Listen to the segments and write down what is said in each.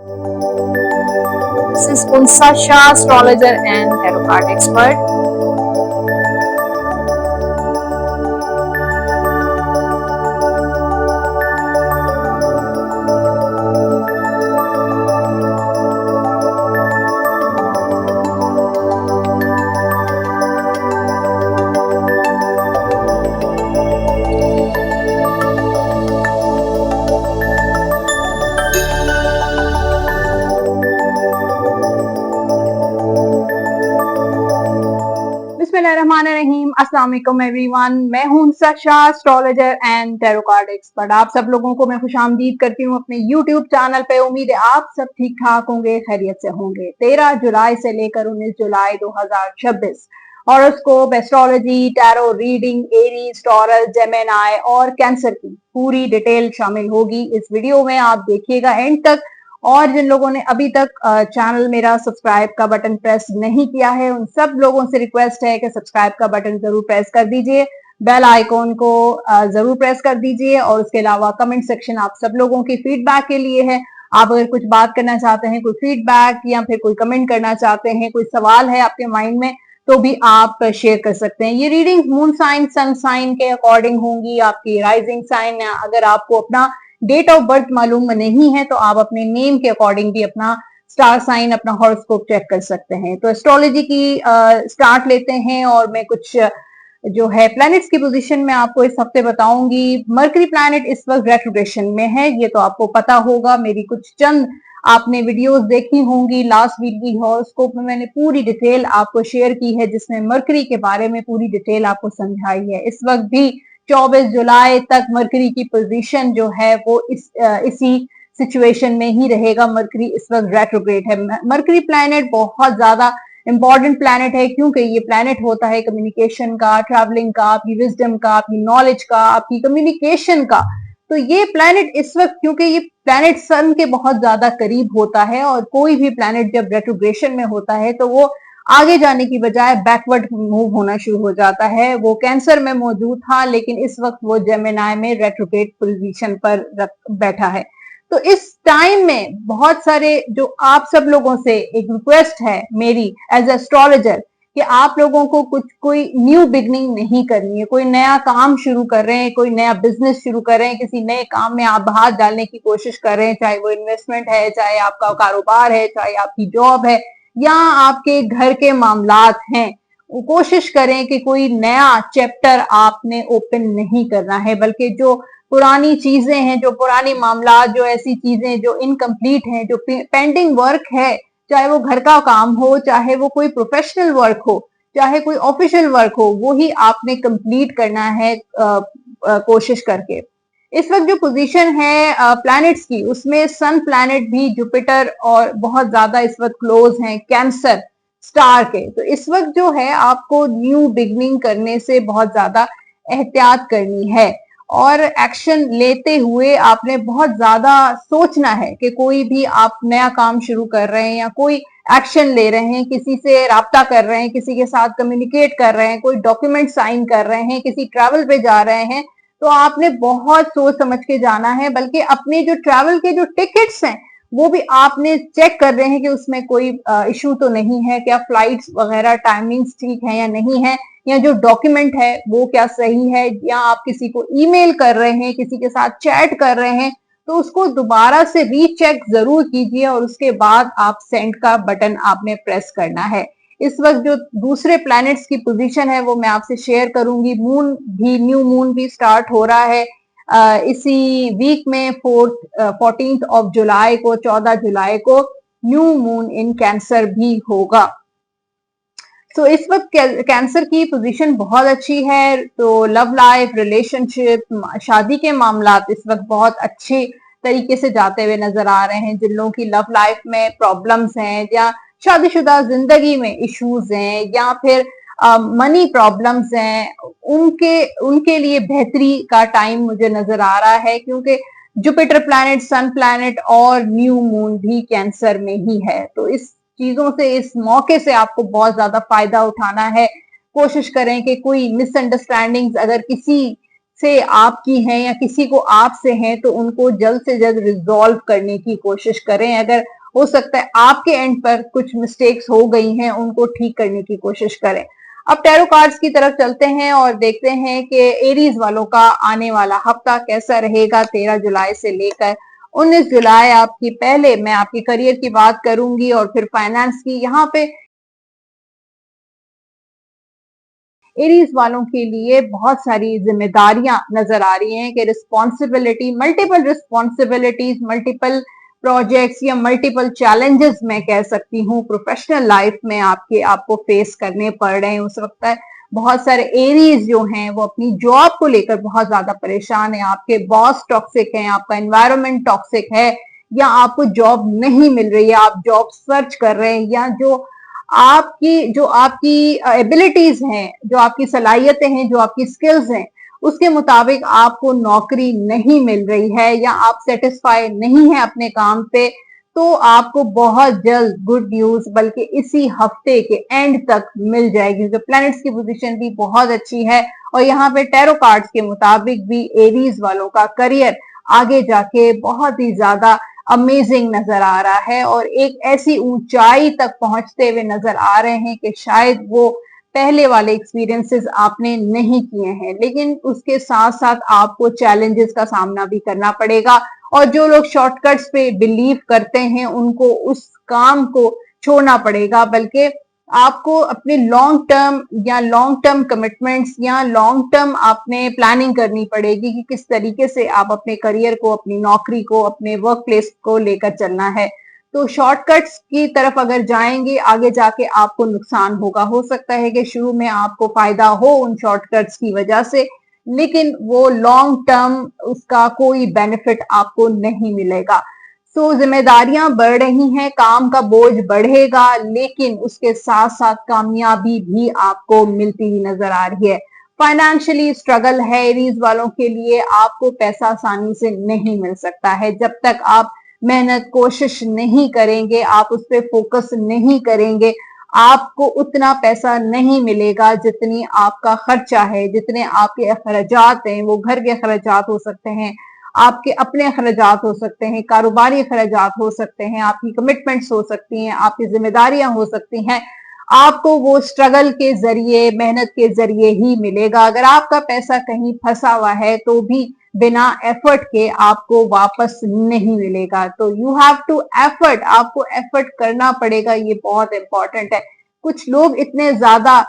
This is Unsa Shah, astrologer and tarot card expert. बिस्मिल्लाहिर्रहमानिर्रहीम, अस्सलाम वालेकुम एवरीवन। मैं हूं Unsa Shah, astrologer and tarot card expert. आप सब लोगों को मैं खुशामदीद करती हूं अपने यूट्यूब चैनल पे। उम्मीद है आप सब ठीक ठाक होंगे, खैरियत से होंगे। 13 जुलाई से लेकर 19 जुलाई 2026 horoscope, astrology, tarot reading, Aries, taurus, Gemini और कैंसर की पूरी डिटेल शामिल होगी इस वीडियो में। आप देखिएगा एंड तक। और जिन लोगों ने अभी तक चैनल मेरा सब्सक्राइब का बटन प्रेस नहीं किया है, उन सब लोगों से रिक्वेस्ट है कि सब्सक्राइब का बटन जरूर प्रेस कर दीजिए, बेल आइकॉन को जरूर प्रेस कर दीजिए। और उसके अलावा कमेंट सेक्शन आप सब लोगों की फीडबैक के लिए है। आप अगर कुछ बात करना चाहते हैं, कोई फीडबैक या फिर कोई कमेंट करना चाहते हैं, कोई सवाल है आपके माइंड में, तो भी आप शेयर कर सकते हैं। ये reading moon sign, sun sign के अकॉर्डिंग होंगी। आपकी राइजिंग साइन, अगर आपको अपना डेट ऑफ बर्थ मालूम नहीं है तो आप अपने नेम के अकॉर्डिंग भी अपना स्टार साइन, अपना हॉरोस्कोप चेक कर सकते हैं। तो एस्ट्रोलॉजी की स्टार्ट लेते हैं और मैं कुछ जो है प्लैनेट्स की पोजीशन में आपको इस हफ्ते बताऊंगी। मरकरी प्लैनेट इस वक्त रेट्रोग्रेशन में है, ये तो आपको पता होगा। मेरी कुछ चंद आपने वीडियोस देखी होंगी। लास्ट वीक की हॉरोस्कोप में मैंने पूरी डिटेल आपको शेयर की है, जिसमें मरकरी के बारे में पूरी डिटेल आपको समझाई है। इस वक्त भी 24 जुलाई तक मरकरी की पोजीशन जो है वो इसी सिचुएशन में ही रहेगा। मरकरी इस वक्त रेट्रोग्रेड है। मरकरी प्लैनेट बहुत ज्यादा इंपॉर्टेंट प्लैनेट है, क्योंकि ये प्लैनेट होता है कम्युनिकेशन का, ट्रैवलिंग का, आपकी विजडम का, आपकी नॉलेज का, आपकी कम्युनिकेशन का। तो ये प्लैनेट इस वक्त, क्योंकि ये प्लैनेट सन के बहुत ज्यादा करीब होता है, और कोई भी प्लैनेट जब रेट्रोग्रेशन में होता है तो वो आगे जाने की बजाय बैकवर्ड मूव होना शुरू हो जाता है। वो कैंसर में मौजूद था, लेकिन इस वक्त वो जेमिनी में रेट्रोग्रेड पोजीशन पर बैठा है। तो इस टाइम में बहुत सारे जो आप सब लोगों से एक रिक्वेस्ट है मेरी एज एस्ट्रोलॉजर, कि आप लोगों को कोई न्यू बिगनिंग नहीं करनी है। कोई नया काम शुरू कर रहे हैं, कोई नया बिजनेस शुरू कर रहे हैं, किसी नए काम में आप हाथ डालने की कोशिश कर रहे हैं, चाहे वो इन्वेस्टमेंट है, चाहे आपका कारोबार है, चाहे आपकी जॉब है, या आपके घर के मामलात हैं। कोशिश करें कि कोई नया चैप्टर आपने ओपन नहीं करना है, बल्कि जो पुरानी चीजें हैं, जो पुरानी मामलात, जो ऐसी चीजें जो इनकम्प्लीट हैं, जो पेंडिंग वर्क है, चाहे वो घर का काम हो, चाहे वो कोई प्रोफेशनल वर्क हो, चाहे कोई ऑफिशियल वर्क हो, वो ही आपने कंप्लीट करना है कोशिश करके। इस वक्त जो पोजीशन है प्लैनेट्स की, उसमें सन प्लैनेट भी जुपिटर और बहुत ज्यादा इस वक्त क्लोज हैं कैंसर स्टार के। तो इस वक्त जो है आपको न्यू बिगनिंग करने से बहुत ज्यादा एहतियात करनी है, और एक्शन लेते हुए आपने बहुत ज्यादा सोचना है कि कोई भी आप नया काम शुरू कर रहे हैं या कोई एक्शन ले रहे हैं, किसी से राब्ता कर रहे हैं, किसी के साथ कम्युनिकेट कर रहे हैं, कोई डॉक्यूमेंट साइन कर रहे हैं, किसी ट्रैवल पे जा रहे हैं, तो आपने बहुत सोच समझ के जाना है। बल्कि अपने जो ट्रैवल के जो टिकट्स हैं वो भी आपने चेक कर रहे हैं कि उसमें कोई इशू तो नहीं है, क्या फ्लाइट्स वगैरह टाइमिंग्स ठीक है या नहीं है, या जो डॉक्यूमेंट है वो क्या सही है, या आप किसी को ईमेल कर रहे हैं, किसी के साथ चैट कर रहे हैं, तो उसको दोबारा से रीचेक जरूर कीजिए, और उसके बाद आप सेंड का बटन आपने प्रेस करना है। इस वक्त जो दूसरे प्लैनेट्स की पोजीशन है वो मैं आपसे शेयर करूंगी। मून भी, न्यू मून भी स्टार्ट हो रहा है इसी वीक में 14th ऑफ जुलाई को, 14 जुलाई को न्यू मून इन कैंसर भी होगा। तो इस वक्त कैंसर की पोजीशन बहुत अच्छी है। तो लव लाइफ, रिलेशनशिप, शादी के मामलात इस वक्त बहुत अच्छे तरीके से जाते हुए नजर आ रहे हैं। जिन लोगों की लव लाइफ में प्रॉब्लम्स हैं, या शादीशुदा जिंदगी में इश्यूज हैं, या फिर मनी प्रॉब्लम्स हैं, उनके लिए बेहतरी का टाइम मुझे नजर आ रहा है, क्योंकि जुपिटर प्लैनेट, सन प्लैनेट और न्यू मून भी कैंसर में ही है। तो इस चीजों से, इस मौके से आपको बहुत ज्यादा फायदा उठाना है। कोशिश करें कि कोई मिसअंडरस्टैंडिंग्स अगर किसी से आपकी हैं या किसी को आपसे हैं, तो उनको जल्द से जल्द रिजॉल्व करने की कोशिश करें। अगर हो सकता है आपके एंड पर कुछ मिस्टेक्स हो गई हैं, उनको ठीक करने की कोशिश करें। अब टैरो कार्ड्स की तरफ चलते हैं और देखते हैं कि एरीज वालों का आने वाला हफ्ता कैसा रहेगा 13 जुलाई से लेकर 19 जुलाई आपकी। पहले मैं आपके करियर की बात करूंगी और फिर फाइनेंस की। यहाँ पे एरीज वालों के लिए बहुत सारी जिम्मेदारियां नजर आ रही हैं कि responsibility, multiple responsibilities, multiple projects या मल्टीपल चैलेंजेस मैं कह सकती हूँ प्रोफेशनल लाइफ में आपको फेस करने पड़ रहे हैं। उस वक्त है बहुत सारे एरीज जो हैं वो अपनी जॉब को लेकर बहुत ज्यादा परेशान है। आपके बॉस टॉक्सिक है, आपका एनवायरनमेंट टॉक्सिक है, या आपको जॉब नहीं मिल रही है, आप जॉब सर्च कर रहे हैं, या जो आपकी एबिलिटीज हैं, जो आपकी सलाहियतें हैं, जो आपकी स्किल्स हैं, उसके मुताबिक आपको नौकरी नहीं मिल रही है या आप सेटिस्फाई नहीं है अपने काम पे, तो आपको बहुत जल्द गुड न्यूज बल्कि इसी हफ्ते के एंड तक मिल जाएगी। जो प्लैनेट्स की पोजीशन भी बहुत अच्छी है और यहाँ पे टैरो कार्ड्स के मुताबिक भी एरीज वालों का करियर आगे जाके बहुत ही ज्यादा अमेजिंग नजर आ रहा है और एक ऐसी ऊंचाई तक पहुंचते हुए नजर आ रहे हैं कि शायद वो पहले वाले एक्सपीरियंसेस आपने नहीं किए हैं। लेकिन उसके साथ साथ आपको चैलेंजेस का सामना भी करना पड़ेगा और जो लोग शॉर्टकट्स पे बिलीव करते हैं उनको उस काम को छोड़ना पड़ेगा, बल्कि आपको अपने लॉन्ग टर्म कमिटमेंट्स या लॉन्ग टर्म आपने प्लानिंग करनी पड़ेगी कि किस तरीके से आप अपने करियर को, अपनी नौकरी को, अपने वर्क प्लेस को लेकर चलना है। तो शॉर्टकट्स की तरफ अगर जाएंगे आगे जाके आपको नुकसान होगा। हो सकता है कि शुरू में आपको फायदा हो उन शॉर्टकट्स की वजह से, लेकिन वो लॉन्ग टर्म उसका कोई बेनिफिट आपको नहीं मिलेगा। सो जिम्मेदारियां बढ़ रही हैं, काम का बोझ बढ़ेगा, लेकिन उसके साथ साथ कामयाबी भी आपको मिलती हुई नजर आ रही है। फाइनेंशियली स्ट्रगल है एरीज वालों के लिए, आपको पैसा आसानी से नहीं मिल सकता है जब तक आप मेहनत कोशिश नहीं करेंगे, आप उस पर फोकस नहीं करेंगे, आपको उतना पैसा नहीं मिलेगा जितनी आपका खर्चा है, जितने आपके अखराजात हैं। वो घर के अखराजात हो सकते हैं, आपके अपने अखराजात हो सकते हैं, कारोबारी अखराजात हो सकते हैं, आपकी कमिटमेंट्स हो सकती हैं, आपकी जिम्मेदारियां हो सकती हैं। आपको वो स्ट्रगल के जरिए, मेहनत के जरिए ही मिलेगा। अगर आपका पैसा कहीं फंसा हुआ है तो भी बिना एफर्ट के आपको वापस नहीं मिलेगा। तो यू हैव टू एफर्ट, आपको एफर्ट करना पड़ेगा, ये बहुत इंपॉर्टेंट है। कुछ लोग इतने ज्यादा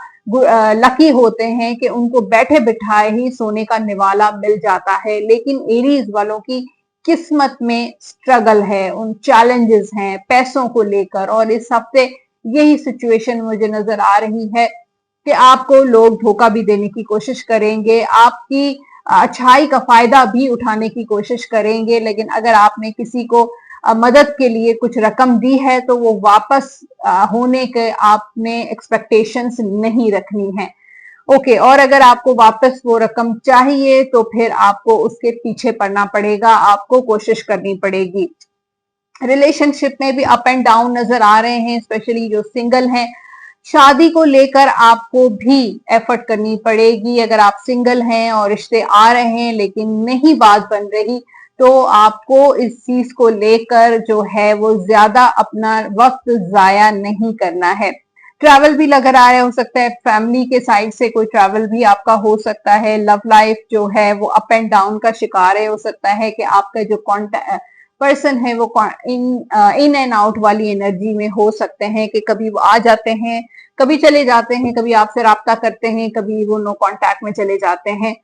लकी होते हैं कि उनको बैठे बिठाए ही सोने का निवाला मिल जाता है, लेकिन एरीज वालों की किस्मत में स्ट्रगल है, उन चैलेंजेस हैं पैसों को लेकर। और इस हफ्ते यही सिचुएशन मुझे नजर आ रही है कि आपको लोग धोखा भी देने की कोशिश करेंगे, आपकी अच्छाई का फायदा भी उठाने की कोशिश करेंगे, लेकिन अगर आपने किसी को मदद के लिए कुछ रकम दी है तो वो वापस होने के आपने एक्सपेक्टेशंस नहीं रखनी है। ओके, और अगर आपको वापस वो रकम चाहिए तो फिर आपको उसके पीछे पड़ना पड़ेगा, आपको कोशिश करनी पड़ेगी। रिलेशनशिप में भी अप एंड डाउन नजर आ रहे हैं, स्पेशली जो सिंगल हैं। शादी को लेकर आपको भी एफर्ट करनी पड़ेगी। अगर आप सिंगल हैं और रिश्ते आ रहे हैं लेकिन नहीं बात बन रही, तो आपको इस चीज को लेकर जो है वो ज्यादा अपना वक्त जाया नहीं करना है। ट्रैवल भी लग रहा है, हो सकता है फैमिली के साइड से कोई ट्रैवल भी आपका हो सकता है। लव लाइफ जो है वो अप एंड डाउन का शिकार है। हो सकता है कि आपका जो कॉन्टैक्ट पर्सन है वो इन एंड आउट वाली एनर्जी में हो सकते हैं कि कभी वो आ जाते हैं, कभी चले जाते हैं, कभी आपसे राब्ता करते हैं, कभी वो नो कांटेक्ट में चले जाते हैं।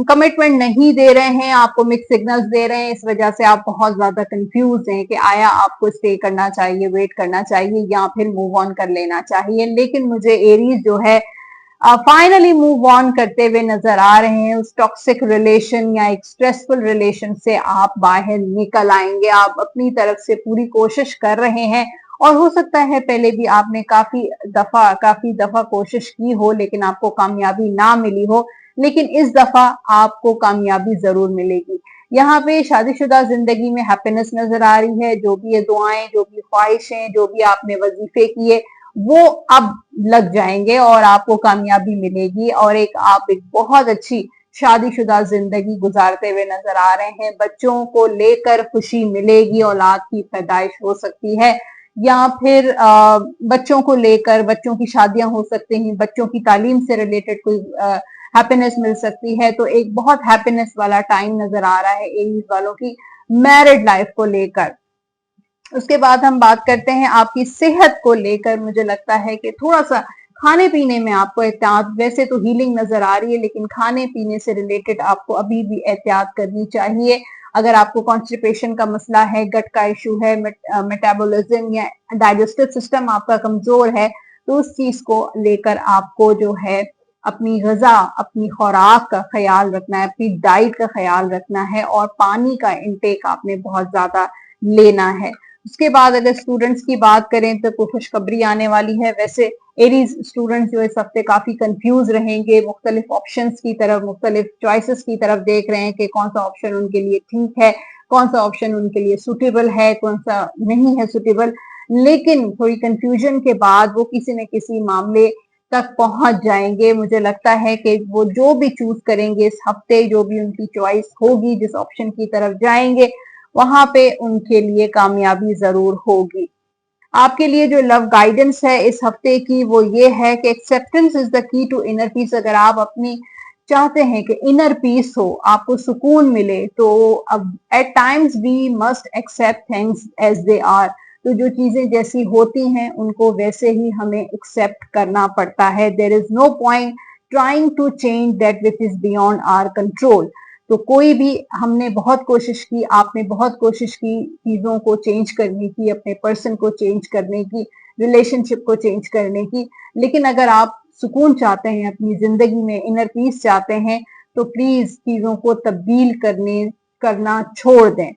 कमिटमेंट नहीं दे रहे हैं, आपको मिक्स सिग्नल्स दे रहे हैं, इस वजह से आप बहुत ज्यादा कंफ्यूज हैं कि आया आपको स्टे करना चाहिए, वेट करना चाहिए या फिर मूव ऑन कर लेना चाहिए। लेकिन मुझे एरीज जो है फाइनली मूव ऑन करते हुए नजर आ रहे हैं। उस टॉक्सिक रिलेशन या एक स्ट्रेसफुल रिलेशन से आप बाहर निकल आएंगे। आप अपनी तरफ से पूरी कोशिश कर रहे हैं और हो सकता है पहले भी आपने काफी दफा कोशिश की हो लेकिन आपको कामयाबी ना मिली हो, लेकिन इस दफा आपको कामयाबी जरूर मिलेगी। यहाँ पे शादीशुदा जिंदगी में हैप्पीनेस नजर आ रही है। जो भी ये दुआएं, जो भी ख्वाहिशें, जो भी आपने वजीफे किए वो अब लग जाएंगे और आपको कामयाबी मिलेगी और आप एक बहुत अच्छी शादीशुदा जिंदगी गुजारते हुए नजर आ रहे हैं। बच्चों को लेकर खुशी मिलेगी, औलाद की पैदाइश हो सकती है, या फिर बच्चों को लेकर बच्चों की शादियां हो सकती हैं, बच्चों की तालीम से रिलेटेड कोई हैप्पीनेस मिल सकती है। तो एक बहुत हैप्पीनेस वाला टाइम नजर आ रहा है एरीज वालों की मैरिड लाइफ को लेकर। उसके बाद हम बात करते हैं आपकी सेहत को लेकर। मुझे लगता है कि थोड़ा सा खाने पीने में आपको एहतियात, वैसे तो हीलिंग नजर आ रही है लेकिन खाने पीने से रिलेटेड आपको अभी भी एहतियात करनी चाहिए। अगर आपको कॉन्स्टिपेशन का मसला है, गट का इशू है, मेटाबॉलिज्म या डाइजेस्टिव सिस्टम आपका कमजोर है, तो उस चीज को लेकर आपको जो है अपनी गजा, अपनी खुराक का ख्याल रखना है, अपनी डाइट का ख्याल रखना है, और पानी का इंटेक आपने बहुत ज्यादा लेना है। उसके बाद अगर स्टूडेंट्स की बात करें तो कोई खुशखबरी आने वाली है। वैसे एरीज स्टूडेंट्स जो इस हफ्ते काफी कंफ्यूज रहेंगे, मुख्तलिफ ऑप्शंस की तरफ, मुख्तलिफ चॉइसेस की तरफ देख रहे हैं कि कौन सा ऑप्शन उनके लिए ठीक है, कौन सा ऑप्शन उनके लिए सुटेबल है, कौन सा नहीं है सुटेबल। लेकिन थोड़ी कंफ्यूजन के बाद वो किसी न किसी मामले तक पहुंच जाएंगे। मुझे लगता है कि वो जो भी चूज करेंगे इस हफ्ते, जो भी उनकी चॉइस होगी, जिस ऑप्शन की तरफ जाएंगे, वहां पे उनके लिए कामयाबी जरूर होगी। आपके लिए जो लव गाइडेंस है इस हफ्ते की वो ये है कि acceptance is the key to inner peace. अगर आप अपनी चाहते हैं कि इनर पीस हो, आपको सुकून मिले, तो अब at times we must accept things as they are. तो जो चीजें जैसी होती हैं उनको वैसे ही हमें एक्सेप्ट करना पड़ता है। There is no point trying to change that which is beyond our control. तो कोई भी, हमने बहुत कोशिश की, आपने बहुत कोशिश की चीजों को चेंज करने की, अपने पर्सन को चेंज करने की, रिलेशनशिप को चेंज करने की, लेकिन अगर आप सुकून चाहते हैं अपनी जिंदगी में, इनर पीस चाहते हैं, तो प्लीज चीजों को तब्दील करना छोड़ दें,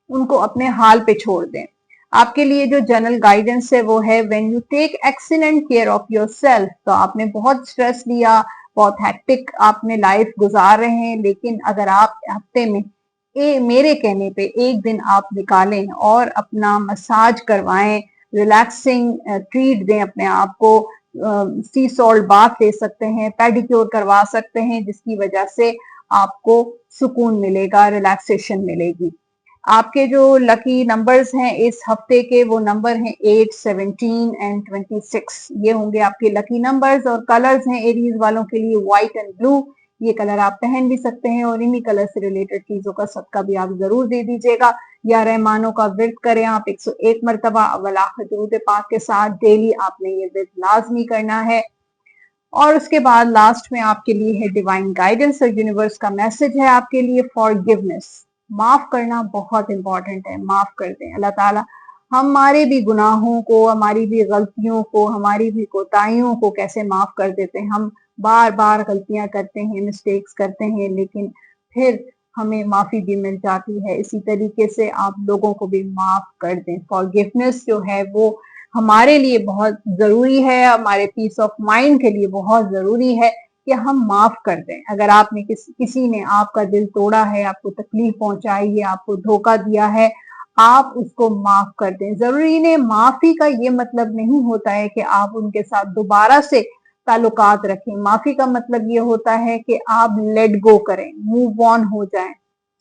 उनको अपने हाल पे छोड़ दें। आपके लिए जो जनरल गाइडेंस है वो है when you take excellent care of yourself. तो आपने बहुत स्ट्रेस लिया, बहुत हैक्टिक आपने लाइफ गुजार रहे हैं, लेकिन अगर आप हफ्ते में मेरे कहने पे एक दिन आप निकालें और अपना मसाज करवाएं, रिलैक्सिंग ट्रीट दें अपने आप को, सी सॉल्ट बाथ ले सकते हैं, पेडिक्योर करवा सकते हैं, जिसकी वजह से आपको सुकून मिलेगा, रिलैक्सेशन मिलेगी। आपके जो लकी नंबर्स हैं इस हफ्ते के, वो नंबर हैं 8, 17 एंड 26। ये होंगे आपके लकी नंबर्स। और कलर्स हैं एरीज वालों के लिए व्हाइट एंड ब्लू। ये कलर आप पहन भी सकते हैं और इन्हीं कलर से रिलेटेड चीजों का सदका भी आप जरूर दे दीजिएगा। या रहमानों का विर्द करें आप 101 मरतबा अव्वल आखिर दुरूद पाक के साथ। डेली आपने ये विर्द लाजमी करना है। और उसके बाद लास्ट में आपके लिए है डिवाइन गाइडेंस और यूनिवर्स का मैसेज है आपके लिए फॉरगिवनेस। माफ करना बहुत इंपॉर्टेंट है। माफ कर दें। अल्लाह ताला हमारे भी गुनाहों को, हमारी भी गलतियों को, हमारी भी कोताहियों को कैसे माफ कर देते हैं। हम बार बार गलतियां करते हैं, मिस्टेक्स करते हैं, लेकिन फिर हमें माफी भी मिल जाती है। इसी तरीके से आप लोगों को भी माफ कर दें। फॉरगिवनेस जो है वो हमारे लिए बहुत जरूरी है, हमारे पीस ऑफ माइंड के लिए बहुत जरूरी है कि हम माफ कर दें। अगर आपने किसी ने आपका दिल तोड़ा है, आपको तकलीफ पहुंचाई है, आपको धोखा दिया है, आप उसको माफ कर दें। जरूरी ने माफी का ये मतलब नहीं होता है कि आप उनके साथ दोबारा से ताल्लुकात रखें। माफी का मतलब ये होता है कि आप लेट गो करें, मूव ऑन हो जाएं,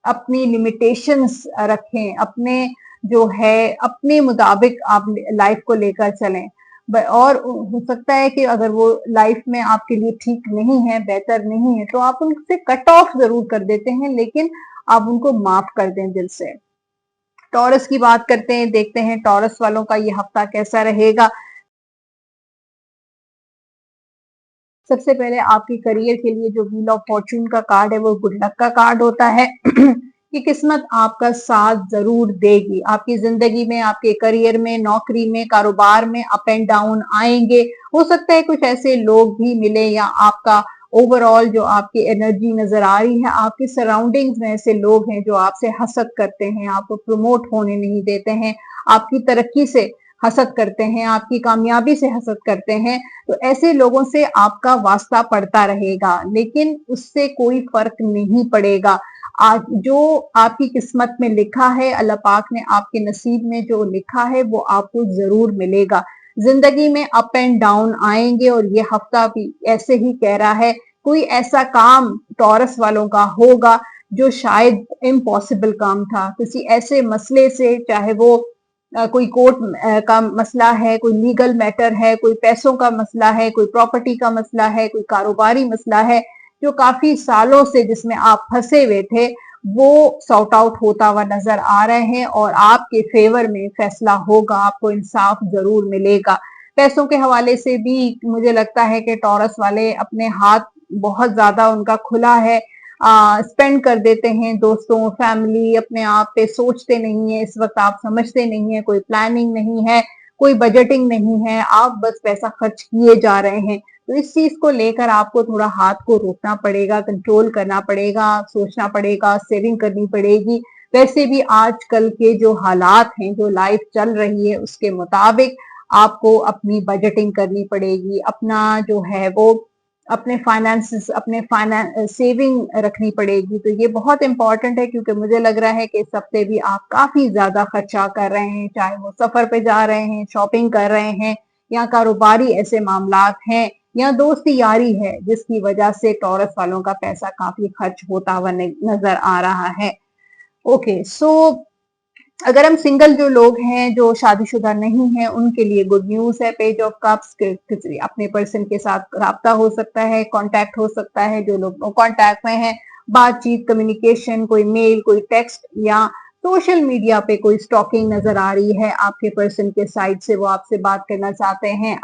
अपनी लिमिटेशंस रखें, अपने जो है अपने मुताबिक आप लाइफ को लेकर चलें। और हो सकता है कि अगर वो लाइफ में आपके लिए ठीक नहीं है, बेहतर नहीं है, तो आप उनसे कट ऑफ जरूर कर देते हैं, लेकिन आप उनको माफ कर दें दिल से। टॉरस की बात करते हैं, देखते हैं टॉरस वालों का ये हफ्ता कैसा रहेगा। सबसे पहले आपके करियर के लिए जो व्हील ऑफ फॉर्चून का कार्ड है वो गुड लक का कार्ड होता है कि किस्मत आपका साथ जरूर देगी। आपकी जिंदगी में, आपके करियर में, नौकरी में, कारोबार में अप एंड डाउन आएंगे। हो सकता है कुछ ऐसे लोग भी मिले, या आपका ओवरऑल जो आपकी एनर्जी नजर आ रही है, आपके सराउंडिंग्स में ऐसे लोग हैं जो आपसे हसद करते हैं, आपको प्रमोट होने नहीं देते हैं, आपकी तरक्की से हसद करते हैं, आपकी कामयाबी से हसद करते हैं। तो ऐसे लोगों से आपका वास्ता पड़ता रहेगा, लेकिन उससे कोई फर्क नहीं पड़ेगा। आज जो आपकी किस्मत में लिखा है, अल्लाह पाक ने आपके नसीब में जो लिखा है वो आपको जरूर मिलेगा। जिंदगी में अप एंड डाउन आएंगे और ये हफ्ता भी ऐसे ही कह रहा है कोई ऐसा काम टॉरस वालों का होगा जो शायद इम्पॉसिबल काम था, किसी ऐसे मसले से, चाहे वो कोई कोर्ट का मसला है, कोई लीगल मैटर है, कोई पैसों का मसला है, कोई प्रॉपर्टी का मसला है, कोई कारोबारी मसला है, जो काफी सालों से जिसमें आप फंसे हुए थे, वो सॉर्ट आउट होता हुआ नजर आ रहे हैं और आपके फेवर में फैसला होगा, आपको इंसाफ जरूर मिलेगा। पैसों के हवाले से भी मुझे लगता है कि टॉरस वाले अपने हाथ बहुत ज्यादा उनका खुला है, स्पेंड कर देते हैं दोस्तों, फैमिली, अपने आप पे सोचते नहीं है, इस वक्त आप समझते नहीं है, कोई प्लानिंग नहीं है, कोई बजटिंग नहीं है, आप बस पैसा खर्च किए जा रहे हैं। तो इस चीज को लेकर आपको थोड़ा हाथ को रोकना पड़ेगा, कंट्रोल करना पड़ेगा, सोचना पड़ेगा, सेविंग करनी पड़ेगी। वैसे भी आजकल के जो हालात हैं, जो लाइफ चल रही है, उसके मुताबिक आपको अपनी बजटिंग करनी पड़ेगी, अपना जो है वो अपने फाइनेंसेस, अपने सेविंग रखनी पड़ेगी। तो ये बहुत इंपॉर्टेंट है, क्योंकि मुझे लग रहा है कि इस हफ्ते भी आप काफी ज्यादा खर्चा कर रहे हैं, चाहे वो सफर पे जा रहे हैं, शॉपिंग कर रहे हैं, या कारोबारी ऐसे मामलात हैं, या दोस्ती यारी है, जिसकी वजह से टॉरस वालों का पैसा काफी खर्च होता हुआ नजर आ रहा है। ओके, सो अगर हम सिंगल जो लोग हैं, जो शादीशुदा नहीं हैं, उनके लिए गुड न्यूज है। पेज ऑफ कप्स किसी अपने पर्सन के साथ राब्ता हो सकता है, कांटेक्ट हो सकता है, जो लोग कांटेक्ट में हैं, बातचीत, कम्युनिकेशन, कोई मेल, कोई टेक्स्ट, या सोशल मीडिया पे कोई स्टॉकिंग नजर आ रही है आपके पर्सन के साइड से, वो आपसे बात करना चाहते हैं,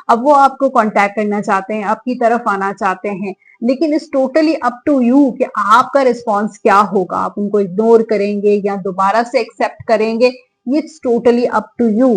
अब वो आपको कांटेक्ट करना चाहते हैं, आपकी तरफ आना चाहते हैं, लेकिन it's totally up to you कि आपका रिस्पॉन्स क्या होगा। आप उनको इग्नोर करेंगे या दोबारा से एक्सेप्ट करेंगे, it's totally up to you.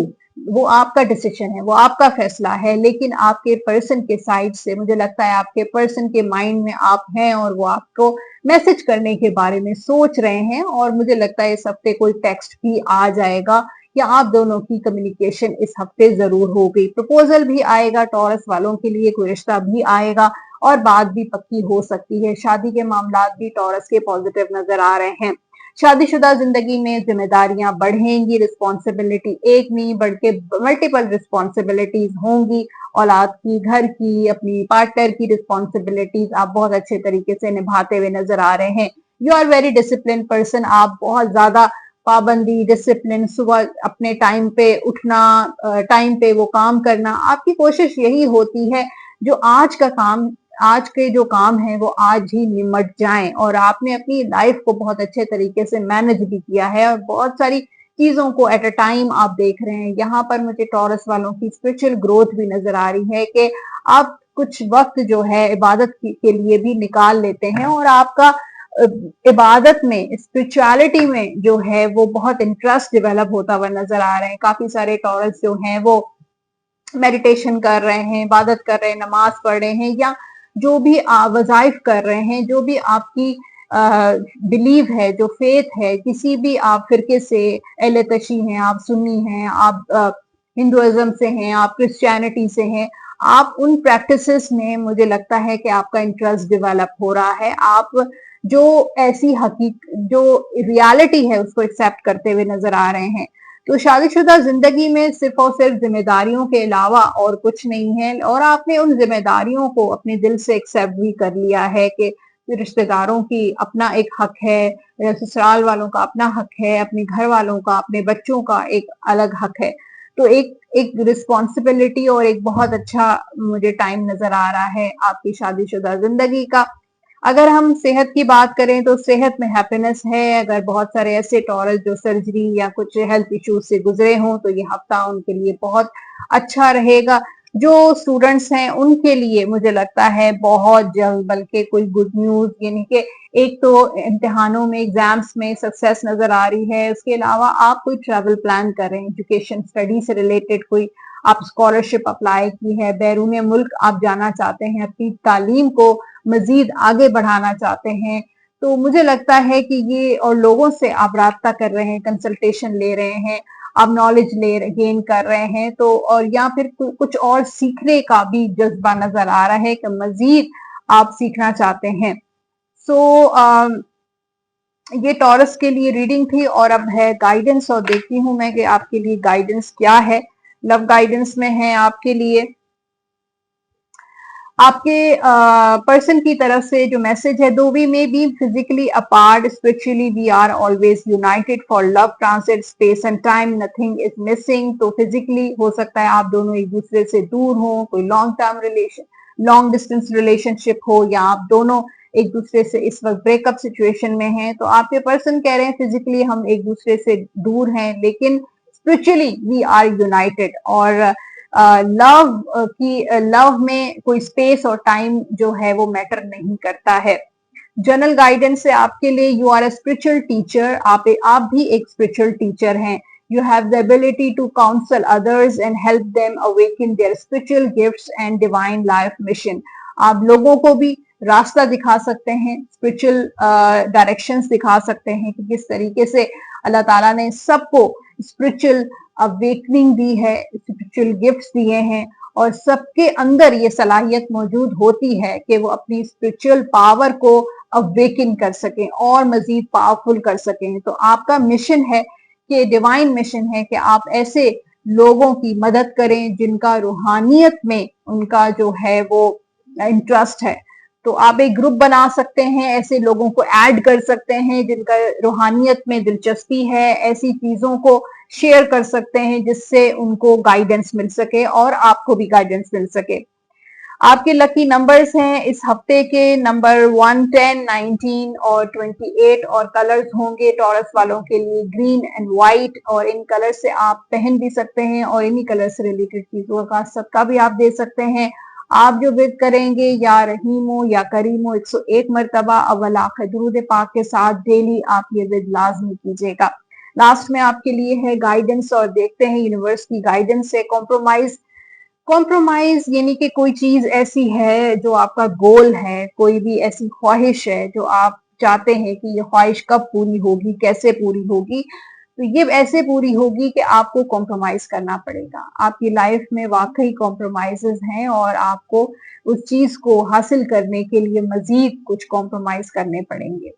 वो आपका डिसीजन है, वो आपका फैसला है, लेकिन आपके पर्सन के साइड से मुझे लगता है आपके पर्सन के माइंड में आप हैं और वो आपको मैसेज करने के बारे में सोच रहे हैं, और मुझे लगता है इस हफ्ते कोई टेक्स्ट भी आ जाएगा, या आप दोनों की कम्युनिकेशन इस हफ्ते जरूर होगी। प्रपोजल भी आएगा टॉरस वालों के लिए, कोई रिश्ता भी आएगा और बात भी पक्की हो सकती है। शादी के मामलात भी टॉरस के पॉजिटिव नजर आ रहे हैं। शादीशुदा जिंदगी में जिम्मेदारियां बढ़ेंगी, रिस्पॉन्सिबिलिटी एक नहीं बल्कि मल्टीपल रिस्पॉन्सिबिलिटीज होंगी, औलाद की, घर की, अपनी पार्टनर की रिस्पॉन्सिबिलिटीज आप बहुत अच्छे तरीके से निभाते हुए नजर आ रहे हैं। You are very discipline person, आप बहुत ज्यादा पाबंदी, डिसिप्लिन, सुबह अपने टाइम पे उठना, टाइम पे वो काम करना, आपकी कोशिश यही होती है जो आज का काम, आज के जो काम है वो आज ही निमट जाएं, और आपने अपनी लाइफ को बहुत अच्छे तरीके से मैनेज भी किया है और बहुत सारी चीजों को एट अ टाइम आप देख रहे हैं। यहाँ पर मुझे टॉरस वालों की स्पिरिचुअल ग्रोथ भी नजर आ रही है कि आप कुछ वक्त जो है इबादत के लिए भी निकाल लेते हैं, और आपका इबादत में, स्पिरिचुअलिटी में जो है वो बहुत इंटरेस्ट डेवलप होता हुआ नजर आ रहे हैं। काफी सारे टॉरस जो हैं वो मेडिटेशन कर रहे हैं, इबादत कर रहे हैं, नमाज पढ़ रहे हैं, या जो भी वजाइफ कर रहे हैं, जो भी आपकी बिलीव है, जो फेथ है, किसी भी आप फिरके से, अहले तशी हैं, आप सुन्नी हैं, आप हिंदुइज्म से हैं, आप क्रिश्चियनिटी से हैं, आप उन प्रैक्टिसेस में मुझे लगता है कि आपका इंटरेस्ट डेवलप हो रहा है। आप जो ऐसी जो रियलिटी है उसको एक्सेप्ट करते हुए नजर आ रहे हैं। तो शादीशुदा जिंदगी में सिर्फ और सिर्फ जिम्मेदारियों के अलावा और कुछ नहीं है, और आपने उन जिम्मेदारियों को अपने दिल से एक्सेप्ट भी कर लिया है कि रिश्तेदारों की अपना एक हक है, ससुराल वालों का अपना हक है, अपने घर वालों का, अपने बच्चों का एक अलग हक है। तो एक एक रिस्पॉन्सिबिलिटी और एक बहुत अच्छा मुझे टाइम नजर आ रहा है आपकी शादीशुदा जिंदगी का। अगर हम सेहत की बात करें तो सेहत में हैप्पीनेस है। अगर बहुत सारे ऐसे टॉरस जो सर्जरी या कुछ हेल्थ इश्यूज से गुजरे हों तो ये हफ्ता उनके लिए बहुत अच्छा रहेगा। जो स्टूडेंट्स हैं उनके लिए मुझे लगता है बहुत जल्द बल्कि कोई गुड न्यूज, यानी कि एक तो इम्तिहानों में, एग्जाम्स में सक्सेस नजर आ रही है, उसके अलावा आप कोई ट्रैवल प्लान कर रहे हैं, एजुकेशन स्टडी से रिलेटेड कोई आप स्कॉलरशिप अप्लाई की है, बैरून मुल्क आप जाना चाहते हैं, अपनी तालीम को मजीद आगे बढ़ाना चाहते हैं, तो मुझे लगता है कि ये, और लोगों से आप राब्ता कर रहे हैं, कंसल्टेशन ले रहे हैं, आप नॉलेज गेन कर रहे हैं, तो और या फिर कुछ और सीखने का भी जज्बा नजर आ रहा है कि मजीद आप सीखना चाहते हैं। सो ये टॉरस के लिए रीडिंग थी, और अब है गाइडेंस, और देखती हूँ मैं कि आपके लिए गाइडेंस क्या है। लव गाइडेंस में है आपके लिए आपके पर्सन की तरफ से जो मैसेज है, though we may be physically apart, spiritually we are always united for love transit space and time, nothing is missing. तो फिजिकली हो सकता है आप दोनों एक दूसरे से दूर हो, कोई long term relation, long distance relationship हो, या आप दोनों एक दूसरे से इस वक्त ब्रेकअप सिचुएशन में हैं। तो आपके पर्सन कह रहे हैं फिजिकली हम एक दूसरे से दूर हैं, लेकिन स्पिरिचुअली वी आर यूनाइटेड। और लव में कोई स्पेस और टाइम जो है वो मैटर नहीं करता है। जनरल गाइडेंस है आपके लिए, you are a spiritual teacher, आप भी एक स्पिरिचुअल टीचर हैं। You have the ability to counsel others and help them awaken their spiritual gifts and divine life mission. आप लोगों को भी रास्ता दिखा सकते हैं, स्पिरिचुअल डायरेक्शंस दिखा सकते हैं कि किस तरीके से अल्लाह ताला ने सबको स्पिरिचुअल अवेकनिंग दी है, स्पिरिचुअल गिफ्ट्स दिए हैं, और सबके अंदर ये सलाहियत मौजूद होती है कि वो अपनी स्पिरिचुअल पावर को अवेकन कर सकें और मजीद पावरफुल कर सकें। तो आपका मिशन है कि डिवाइन मिशन है कि आप ऐसे लोगों की मदद करें जिनका रूहानियत में उनका जो है वो इंटरेस्ट है। तो आप एक ग्रुप बना सकते हैं, ऐसे लोगों को ऐड कर सकते हैं जिनका रूहानियत में दिलचस्पी है, ऐसी चीजों को शेयर कर सकते हैं जिससे उनको गाइडेंस मिल सके और आपको भी गाइडेंस मिल सके। आपके लकी नंबर्स हैं इस हफ्ते के नंबर 1, 10, 19 और 28, और कलर्स होंगे टॉरस वालों के लिए ग्रीन एंड व्हाइट, और इन कलर से आप पहन भी सकते हैं और इन्हीं कलर से रिलेटेड चीजों का सदका भी आप दे सकते हैं। आप जो विद करेंगे या रहीमो या करीमो 101 मरतबा अव्वल आखिर दुरूद पाक के साथ डेली आप ये विद लाजमी कीजिएगा। लास्ट में आपके लिए है गाइडेंस, और देखते हैं यूनिवर्स की गाइडेंस से। कॉम्प्रोमाइज यानी कि कोई चीज ऐसी है जो आपका गोल है, कोई भी ऐसी ख्वाहिश है जो आप चाहते हैं कि ये ख्वाहिश कब पूरी होगी, कैसे पूरी होगी, तो ये ऐसे पूरी होगी कि आपको कॉम्प्रोमाइज करना पड़ेगा। आपकी लाइफ में वाकई कॉम्प्रोमाइजेस हैं और आपको उस चीज को हासिल करने के लिए मजीद कुछ कॉम्प्रोमाइज करने पड़ेंगे।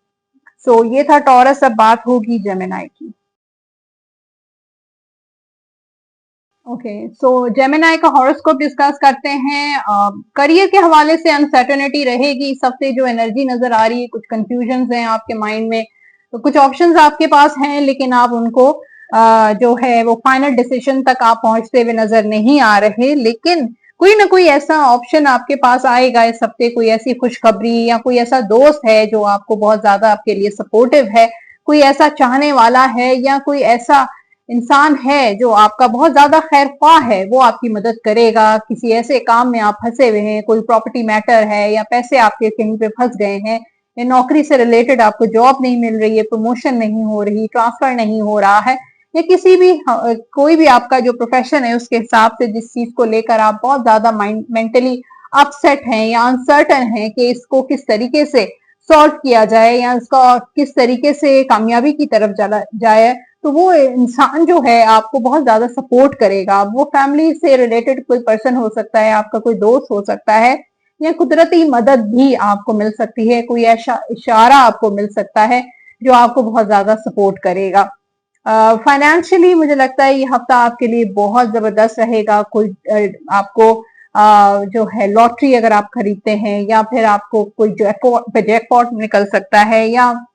सो ये था टॉरस, अब बात होगी जेमिनाई की। ओके, सो जेमिनाई का हॉरोस्कोप डिस्कस करते हैं। करियर के हवाले से अनसर्टेनिटी रहेगी इस हफ्ते, जो एनर्जी नजर आ रही है, कुछ कंफ्यूजन हैं आपके माइंड में, तो कुछ ऑप्शंस आपके पास हैं लेकिन आप उनको जो है वो फाइनल डिसीजन तक आप पहुंचते हुए नजर नहीं आ रहे, लेकिन कोई ना कोई ऐसा ऑप्शन आपके पास आएगा इस हफ्ते, कोई ऐसी खुशखबरी या कोई ऐसा दोस्त है जो आपको बहुत ज्यादा आपके लिए सपोर्टिव है, कोई ऐसा चाहने वाला है या कोई ऐसा इंसान है जो आपका बहुत ज्यादा खैर ख्वाह है, वो आपकी मदद करेगा। किसी ऐसे काम में आप फंसे हुए हैं, कोई प्रॉपर्टी मैटर है या पैसे आपके कहीं पे फंस गए हैं, या नौकरी से रिलेटेड आपको जॉब नहीं मिल रही है, प्रमोशन नहीं हो रही, ट्रांसफर नहीं हो रहा है, या किसी भी कोई भी आपका जो प्रोफेशन है उसके हिसाब से जिस चीज को लेकर आप बहुत ज्यादा मेंटली अपसेट हैं या अनसर्टन हैं कि इसको किस तरीके से सॉल्व किया जाए या इसका किस तरीके से कामयाबी की तरफ जाए, तो वो इंसान जो है आपको बहुत ज्यादा सपोर्ट करेगा। वो फैमिली से रिलेटेड कोई पर्सन हो सकता है, आपका कोई दोस्त हो सकता है, या कुदरती मदद भी आपको मिल सकती है, कोई ऐसा इशारा आपको मिल सकता है जो आपको बहुत ज्यादा सपोर्ट करेगा। फाइनेंशियली मुझे लगता है ये हफ्ता आपके लिए बहुत जबरदस्त रहेगा। कोई आपको जो है लॉटरी अगर आप खरीदते हैं, या फिर आपको कोई जैकपॉट निकल सकता है, या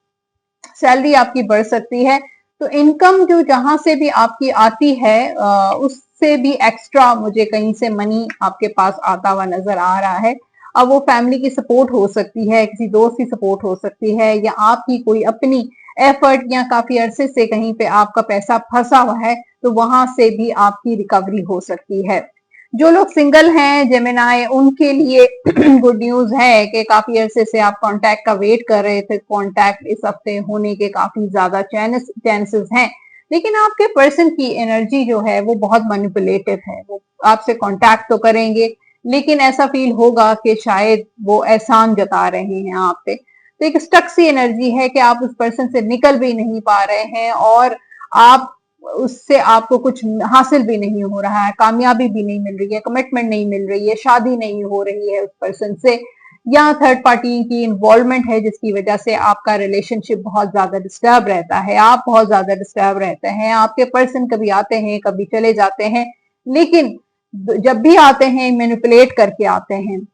सैलरी आपकी बढ़ सकती है, तो इनकम जो जहां से भी आपकी आती है उससे भी एक्स्ट्रा मुझे कहीं से मनी आपके पास आता हुआ नजर आ रहा है। अब वो फैमिली की सपोर्ट हो सकती है, किसी दोस्त की सपोर्ट हो सकती है, या आपकी कोई अपनी एफर्ट, या काफी अरसे से कहीं पे आपका पैसा फंसा हुआ है तो वहां से भी आपकी रिकवरी हो सकती है। जो लोग सिंगल हैं जेमिनाई, उनके लिए गुड न्यूज है कि काफी अरसे से आप कांटेक्ट का वेट कर रहे थे, कांटेक्ट इस हफ्ते होने के काफी ज्यादा चांसेस हैं, लेकिन आपके पर्सन की एनर्जी जो है वो बहुत मैनिपुलेटिव है। वो आपसे कांटेक्ट तो करेंगे लेकिन ऐसा फील होगा कि शायद वो एहसान जता रहे हैं आप पे। तो एक स्टक सी एनर्जी है कि आप उस पर्सन से निकल भी नहीं पा रहे हैं और आप उससे आपको कुछ हासिल भी नहीं हो रहा है, कामयाबी भी नहीं मिल रही है, कमिटमेंट नहीं मिल रही है, शादी नहीं हो रही है उस पर्सन से, या थर्ड पार्टी की इन्वॉल्वमेंट है जिसकी वजह से आपका रिलेशनशिप बहुत ज्यादा डिस्टर्ब रहता है, आप बहुत ज्यादा डिस्टर्ब रहते हैं। आपके पर्सन कभी आते हैं कभी चले जाते हैं, लेकिन जब भी आते हैं मैनिपुलेट करके आते हैं।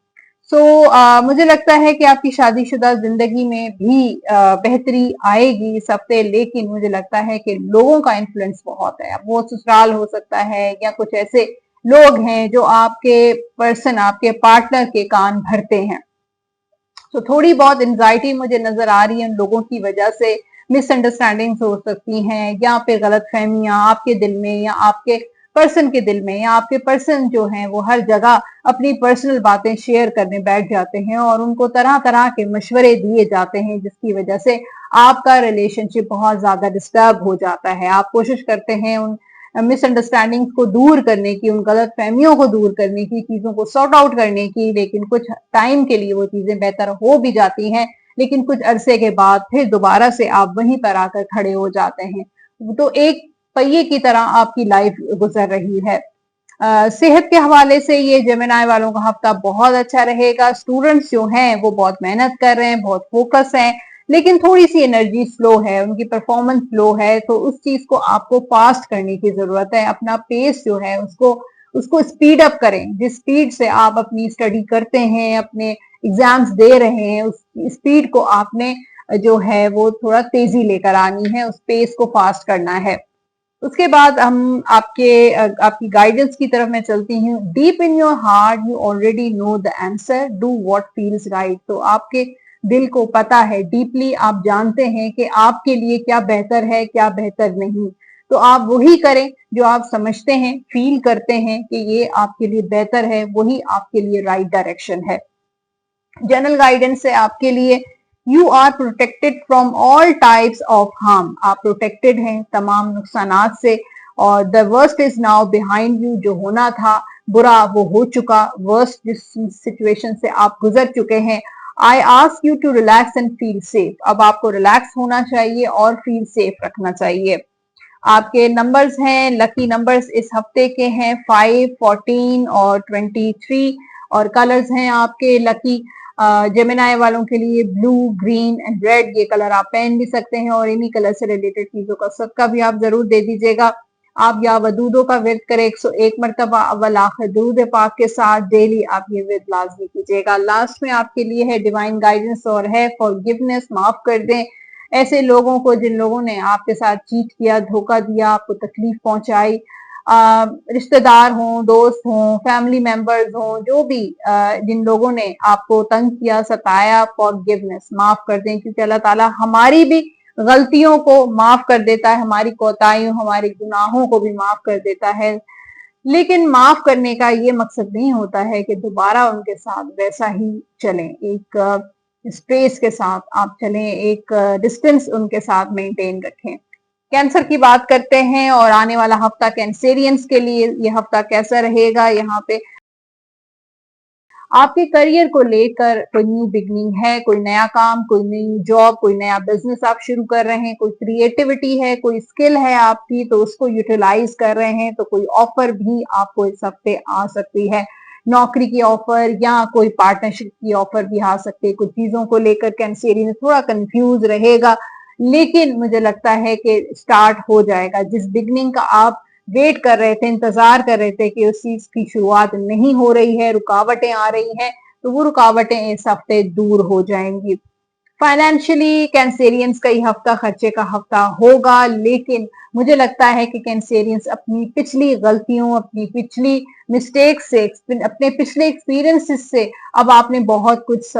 मुझे लगता है कि आपकी शादीशुदा जिंदगी में भी बेहतरी आएगी इस हफ्ते, लेकिन मुझे लगता है कि लोगों का इन्फ्लुएंस बहुत है। अब वो ससुराल हो सकता है या कुछ ऐसे लोग हैं जो आपके पार्टनर के कान भरते हैं। तो थोड़ी बहुत एंजाइटी मुझे नजर आ रही है उन लोगों की वजह से। मिसअंडरस्टैंडिंग्स हो सकती हैं या फिर गलत फहमियां आपके दिल में या आपके पर्सन के दिल में, या आपके पर्सन जो हैं वो हर जगह अपनी पर्सनल बातें शेयर करने बैठ जाते हैं और उनको तरह तरह के मशवरे दिए जाते हैं, जिसकी वजह से आपका रिलेशनशिप बहुत ज्यादा डिस्टर्ब हो जाता है। आप कोशिश करते हैं उन मिसअंडरस्टैंडिंग्स को दूर करने की, उन गलत फहमियों को दूर करने की, चीजों को सॉर्ट आउट करने की, लेकिन कुछ टाइम के लिए वो चीजें बेहतर हो भी जाती हैं, लेकिन कुछ अरसे के बाद फिर दोबारा से आप वहीं पर आकर खड़े हो जाते हैं। तो एक पहिए की तरह आपकी लाइफ गुजर रही है। सेहत के हवाले से ये जेमिनी वालों का हफ्ता बहुत अच्छा रहेगा। स्टूडेंट्स जो हैं वो बहुत मेहनत कर रहे हैं, बहुत फोकस हैं, लेकिन थोड़ी सी एनर्जी स्लो है, उनकी परफॉर्मेंस स्लो है, तो उस चीज को आपको फास्ट करने की जरूरत है। अपना पेस जो है उसको उसको स्पीड अप करें। जिस स्पीड से आप अपनी स्टडी करते हैं, अपने एग्जाम्स दे रहे हैं, उस स्पीड को आपने जो है वो थोड़ा तेजी लेकर आनी है, उस पेस को फास्ट करना है। उसके बाद हम आपकी गाइडेंस की तरफ मैं चलती हूँ। Deep in your heart you already know the answer, do what feels right. तो आपके दिल को पता है, डीपली आप जानते हैं कि आपके लिए क्या बेहतर है, क्या बेहतर नहीं। तो आप वही करें जो आप समझते हैं, फील करते हैं कि ये आपके लिए बेहतर है, वही आपके लिए राइट डायरेक्शन है। जनरल गाइडेंस है आपके लिए, you are protected from all types of harm. आप प्रोटेक्टेड हैं तमाम नुकसानात से, और the worst is now behind you. जो होना था बुरा वो हो चुका, वर्स्ट जिस सिचुएशन से आप गुजर चुके हैं। I ask you to relax and feel safe. अब आपको रिलैक्स होना चाहिए और फील सेफ रखना चाहिए। आपके नंबर्स हैं, लकी नंबर्स इस हफ्ते के हैं 5, 14 और 23, और कलर्स हैं आपके लकी जेमिनी वालों के लिए ब्लू, ग्रीन एंड रेड। ये कलर आप पहन भी सकते हैं और इन्हीं कलर से रिलेटेड चीजों का सदका भी आप जरूर दे दीजिएगा। आप या वदूदों का विर्द करें 101 मरतबा अव्वल आखिर दुरूद पाक के साथ, डेली आप ये विर्द लाजमी कीजिएगा। लास्ट में आपके लिए है डिवाइन गाइडेंस और है फॉरगिवनेस, माफ कर दें ऐसे लोगों को जिन लोगों ने आपके साथ चीट किया, धोखा दिया, आपको तकलीफ पहुंचाई। रिश्तेदार हों, दोस्त हों, फैमिली मेंबर्स हों, जो भी जिन लोगों ने आपको तंग किया, सताया, फॉरगिवनेस, माफ कर दें, क्योंकि अल्लाह ताला हमारी भी गलतियों को माफ कर देता है, हमारी कोताहियों, हमारे गुनाहों को भी माफ कर देता है। लेकिन माफ करने का ये मकसद नहीं होता है कि दोबारा उनके साथ वैसा ही चलें। एक स्पेस के साथ आप चलें, एक डिस्टेंस उनके साथ मेंटेन रखें। कैंसर की बात करते हैं और आने वाला हफ्ता कैंसेरियंस के लिए ये हफ्ता कैसा रहेगा। यहाँ पे आपके करियर को लेकर कोई न्यू बिगनिंग है, कोई नया काम, कोई नई जॉब, कोई नया बिजनेस आप शुरू कर रहे हैं, कोई क्रिएटिविटी है, कोई स्किल है आपकी तो उसको यूटिलाइज कर रहे हैं, तो कोई ऑफर भी आपको इस हफ्ते आ सकती है। नौकरी की ऑफर या कोई पार्टनरशिप की ऑफर भी आ सकती है। कुछ चीजों को लेकर कैंसेरियन थोड़ा कंफ्यूज रहेगा, लेकिन मुझे लगता है कि स्टार्ट हो जाएगा। जिस बिगनिंग का आप वेट कर रहे थे, इंतजार कर रहे थे कि उस चीज की शुरुआत नहीं हो रही है, रुकावटें आ रही हैं, तो वो रुकावटें इस हफ्ते दूर हो जाएंगी। फाइनेंशियली कैंसेरियंस का ये हफ्ता खर्चे का हफ्ता होगा, लेकिन मुझे लगता है कि कैंसेरियंस अपनी पिछली गलतियों, अपनी पिछली मिस्टेक्स से, अपने पिछले एक्सपीरियंसेस से अब आपने बहुत कुछ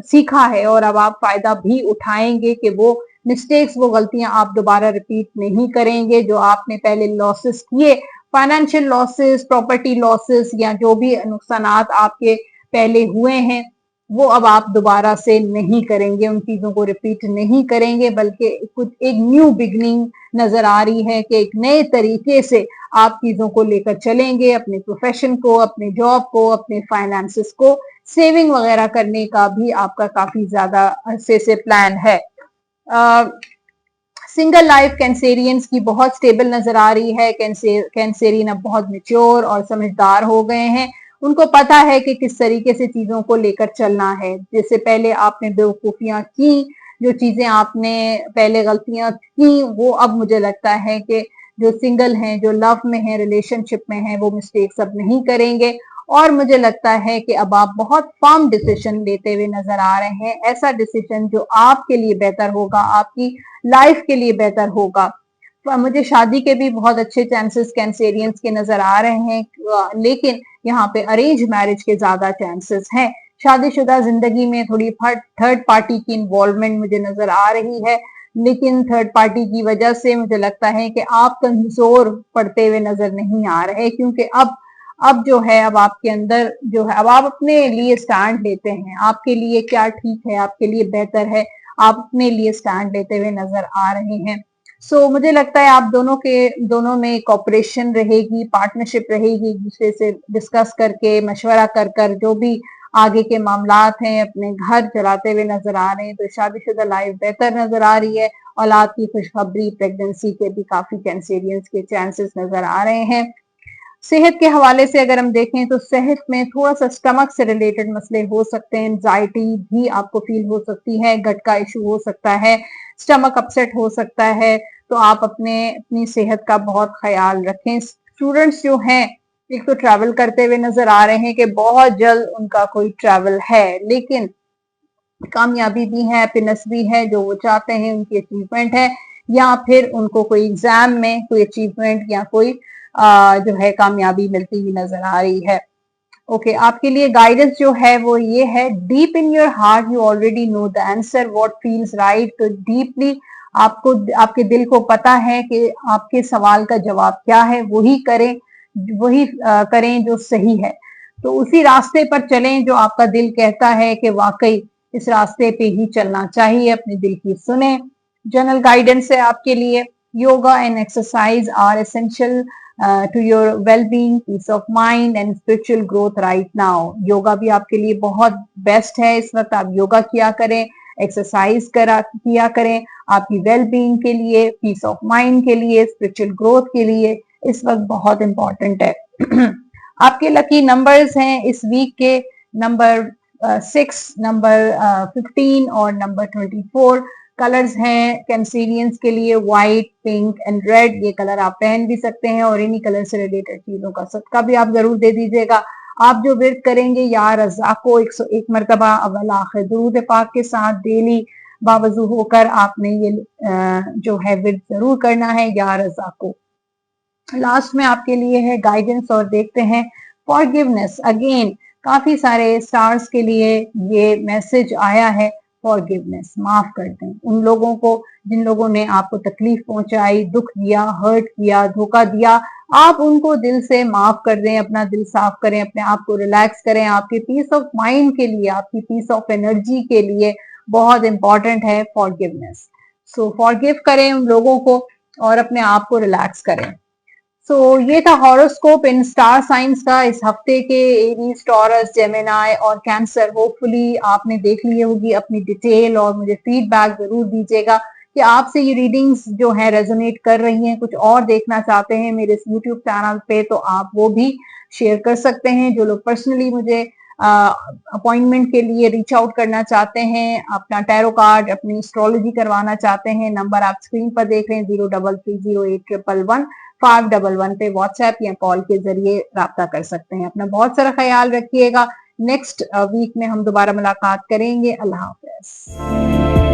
सीखा है और अब आप फायदा भी उठाएंगे कि वो मिस्टेक्स, वो गलतियां आप दोबारा रिपीट नहीं करेंगे जो आपने पहले लॉसेस किए। फाइनेंशियल लॉसेस, प्रॉपर्टी लॉसेस या जो भी नुकसान आपके पहले हुए हैं वो अब आप दोबारा से नहीं करेंगे, उन चीजों को रिपीट नहीं करेंगे, बल्कि कुछ एक न्यू बिगनिंग नजर आ रही है कि एक नए तरीके से आप चीजों को लेकर चलेंगे, अपने प्रोफेशन को, अपने जॉब को, अपने फाइनेंसेस को, सेविंग वगैरह करने का भी आपका काफी ज्यादा अरसे से प्लान है। सिंगल लाइफ कैंसेरियंस की बहुत स्टेबल नजर आ रही है। कैंसेरियन अब बहुत मेच्योर और समझदार हो गए हैं, उनको पता है कि किस तरीके से चीजों को लेकर चलना है। जैसे पहले आपने बेवकूफियां की, जो चीजें आपने पहले गलतियां की, वो अब मुझे लगता है कि जो सिंगल हैं, जो लव में है, रिलेशनशिप में है, वो मिस्टेक्स अब नहीं करेंगे और मुझे लगता है कि अब आप बहुत फर्म डिसीजन लेते हुए नजर आ रहे हैं, ऐसा डिसीजन जो आपके लिए बेहतर होगा, आपकी लाइफ के लिए बेहतर होगा। मुझे शादी के भी बहुत अच्छे चांसेस कैंसेरियंस के नजर आ रहे हैं, लेकिन यहाँ पे अरेंज मैरिज के ज्यादा चांसेस हैं। शादीशुदा जिंदगी में थोड़ी थर्ड पार्टी की इन्वॉल्वमेंट मुझे नजर आ रही है, लेकिन थर्ड पार्टी की वजह से मुझे लगता है कि आप कमजोर पड़ते हुए नजर नहीं आ रहे, क्योंकि अब जो है, अब आपके अंदर जो है, अब आप अपने लिए स्टैंड लेते हैं, आपके लिए क्या ठीक है, आपके लिए बेहतर है, आप अपने लिए स्टैंड लेते हुए नजर आ रहे हैं। मुझे लगता है आप दोनों में कॉपरेशन रहेगी, पार्टनरशिप रहेगी, एक दूसरे से डिस्कस करके, मशवरा कर जो भी आगे के मामलात हैं, अपने घर चलाते हुए नजर आ रहे हैं। तो शादीशुदा लाइफ बेहतर नजर आ रही है। औलाद की खुशखबरी, प्रेगनेंसी के भी काफी कैंसेरियंस के चांसेस नजर आ रहे हैं। सेहत के हवाले से अगर हम देखें तो सेहत में थोड़ा सा स्टमक से रिलेटेड मसले हो सकते हैं, एंजाइटी भी आपको फील हो सकती है, गट का इशू हो सकता है, स्टमक अपसेट हो सकता है। तो आप अपनी सेहत का बहुत ख्याल रखें। स्टूडेंट्स जो हैं, एक तो ट्रैवल करते हुए नजर आ रहे हैं कि बहुत जल्द उनका कोई ट्रैवल है, लेकिन कामयाबी भी है, हैप्पीनेस भी है, जो वो चाहते हैं उनकी अचीवमेंट है, या फिर उनको कोई एग्जाम में कोई अचीवमेंट या कोई जो है कामयाबी मिलती हुई नजर आ रही है। ओके, आपके लिए गाइडेंस जो है वो ये है, deep in your heart you already know the answer what feels right. तो डीपली आपको, आपके दिल को पता है कि आपके सवाल का जवाब क्या है, वही करें जो सही है। तो उसी रास्ते पर चलें जो आपका दिल कहता है कि वाकई इस रास्ते पे ही चलना चाहिए, अपने दिल की सुने। जनरल गाइडेंस है आपके लिए, yoga and exercise are essential to your wellbeing, peace of mind and spiritual growth right now. Yoga भी आपके लिए बहुत बेस्ट है इस वक्त, आप योगा किया करें, एक्सरसाइज किया करें, आपकी वेलबींग के लिए, पीस ऑफ माइंड के लिए, स्पिरिचुअल ग्रोथ के लिए इस वक्त बहुत इंपॉर्टेंट है। आपके लकी नंबर्स हैं इस वीक के नंबर 6, नंबर 15 और नंबर 24। कलर्स हैं कैंसेरियंस के लिए व्हाइट, पिंक एंड रेड। ये कलर आप पहन भी सकते हैं और इन्हीं कलर से रिलेटेड चीजों का सदका भी आप जरूर दे दीजिएगा। आप जो विर्द करेंगे, या रज़ा को 101 मरतबा अव्वल आखिर दुरूद पाक के साथ डेली बावजू होकर आपने ये जो है विर्द जरूर करना है, या रज़ा को। लास्ट में आपके लिए है गाइडेंस, और देखते हैं फॉरगिवनेस। अगेन काफी सारे स्टार्स के लिए ये मैसेज आया है, फॉरगिवनेस, माफ कर दें उन लोगों को जिन लोगों ने आपको तकलीफ पहुंचाई, दुख दिया, हर्ट किया, धोखा दिया। आप उनको दिल से माफ कर दें, अपना दिल साफ करें, अपने आप को रिलैक्स करें। आपके पीस ऑफ माइंड के लिए, आपकी पीस ऑफ एनर्जी के लिए बहुत इंपॉर्टेंट है फॉरगिवनेस। फॉरगिव करें उन लोगों को और अपने आप को रिलैक्स करें। ये था हॉरोस्कोप इन स्टार साइंस का इस हफ्ते के, एरीज, टॉरस, जेमिनी और कैंसर। होपफुली आपने देख ली होगी अपनी डिटेल, और मुझे फीडबैक जरूर दीजिएगा कि आपसे ये रीडिंग्स जो है रेजोनेट कर रही हैं, कुछ और देखना चाहते हैं मेरे इस यूट्यूब चैनल पे, तो आप वो भी शेयर कर सकते हैं। जो लोग पर्सनली मुझे अपॉइंटमेंट के लिए रीच आउट करना चाहते हैं, अपना टैरो कार्ड, अपनी एस्ट्रोलॉजी करवाना चाहते हैं, नंबर आप स्क्रीन पर देख रहे हैं, 03308111 पे व्हाट्सएप या कॉल के जरिए राब्ता कर सकते हैं। अपना बहुत सारा ख्याल रखिएगा। नेक्स्ट वीक में हम दोबारा मुलाकात करेंगे। अल्लाह हाफिज।